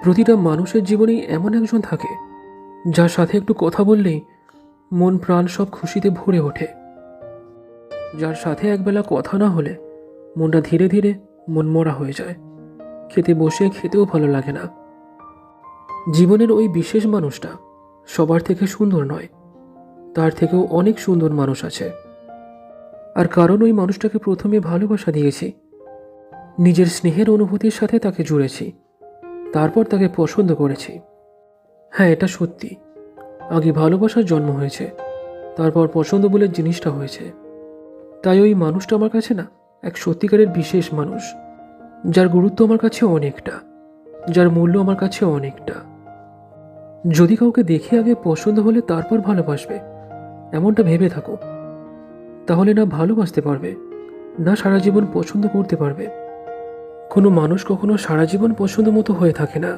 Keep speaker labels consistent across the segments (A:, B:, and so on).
A: প্রতিটা মানুষের জীবনেই এমন একজন থাকে যার সাথে একটু কথা বললেই মন প্রাণ সব খুশিতে ভরে ওঠে, যার সাথে একবেলা কথা না হলে মনটা ধীরে ধীরে মনমরা হয়ে যায়, খেতে বসে খেতেও ভালো লাগে না। জীবনের ওই বিশেষ মানুষটা সবার থেকে সুন্দর নয়, তার থেকেও অনেক সুন্দর মানুষ আছে। আর কারণ ওই মানুষটাকে প্রথমে ভালোবাসা দিয়েছি, নিজের স্নেহের অনুভূতির সাথে তাকে জুড়েছি, তারপর তাকে পছন্দ করেছি। হ্যাঁ, এটা সত্যি, আগে ভালোবাসার জন্ম হয়েছে, তারপর পছন্দ বলে জিনিসটা হয়েছে। তাই ওই মানুষটা আমার কাছে না এক সত্যিকারের বিশেষ মানুষ, যার গুরুত্ব আমার কাছে অনেকটা, যার মূল্য আমার কাছে অনেকটা। যদি কাউকে দেখে আগে পছন্দ হলে তারপর ভালোবাসবে, এমনটা ভেবে থাকো, তাহলে না ভালোবাসতে পারবে, না সারা জীবন পছন্দ করতে পারবে। কোনো মানুষ কখনো সারা জীবন পছন্দ মতো হয়ে থাকে না,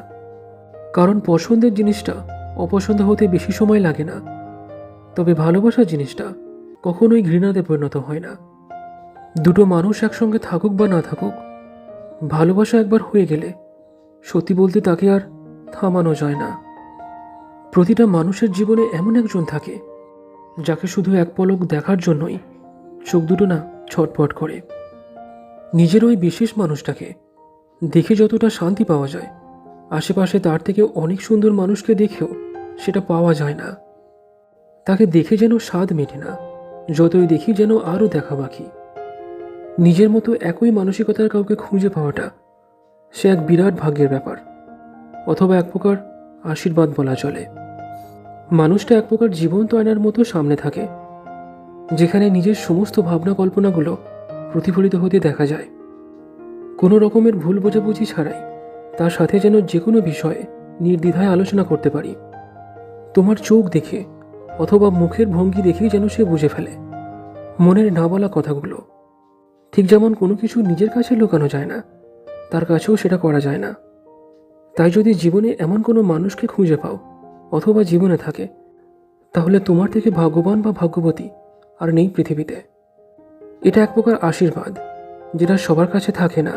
A: কারণ পছন্দের জিনিসটা অপছন্দ হতে বেশি সময় লাগে না। তবে ভালোবাসার জিনিসটা কখনোই ঘৃণাতে পরিণত হয় না। দুটো মানুষ একসঙ্গে থাকুক বা না থাকুক, ভালোবাসা একবার হয়ে গেলে সত্যি বলতে তাকে আর থামানো যায় না। প্রতিটা মানুষের জীবনে এমন একজন থাকে যাকে শুধু এক পলক দেখার জন্যই চোখ দুটো না ছটফট করে। নিজের ওই বিশেষ মানুষটাকে দেখে যতটা শান্তি পাওয়া যায়, আশেপাশে তার থেকে অনেক সুন্দর মানুষকে দেখেও সেটা পাওয়া যায় না। তাকে দেখে যেন স্বাদ মেটে না, যতই দেখি যেন আরও দেখা বাকি। নিজের মতো একই মানসিকতার কাউকে খুঁজে পাওয়াটা সে এক বিরাট ভাগ্যের ব্যাপার, অথবা এক প্রকার আশীর্বাদ বলা চলে। মানুষটা এক প্রকার জীবন্ত আয়নার মতো সামনে থাকে, যেখানে নিজের সমস্ত ভাবনা কল্পনাগুলো প্রতিফলিত হতে দেখা যায়। কোনো রকমের ভুল বোঝাবুঝি ছাড়াই তার সাথে যেন যে কোনো বিষয়ে নির্দ্বিধায় আলোচনা করতে পারি। তোমার চোখ দেখে অথবা মুখের ভঙ্গি দেখেই যেন সে বুঝে ফেলে মনের না বলা কথাগুলো। ঠিক যেমন কোনো কিছু নিজের কাছে লুকানো যায় না, তার কাছেও সেটা করা যায় না। তাই যদি জীবনে এমন কোনো মানুষকে খুঁজে পাও অথবা জীবনে থাকে, তাহলে তোমার থেকে ভাগ্যবান বা ভাগ্যবতী আর নেই পৃথিবীতে। এটা এক প্রকার আশীর্বাদ, যেটা সবার কাছে থাকে না।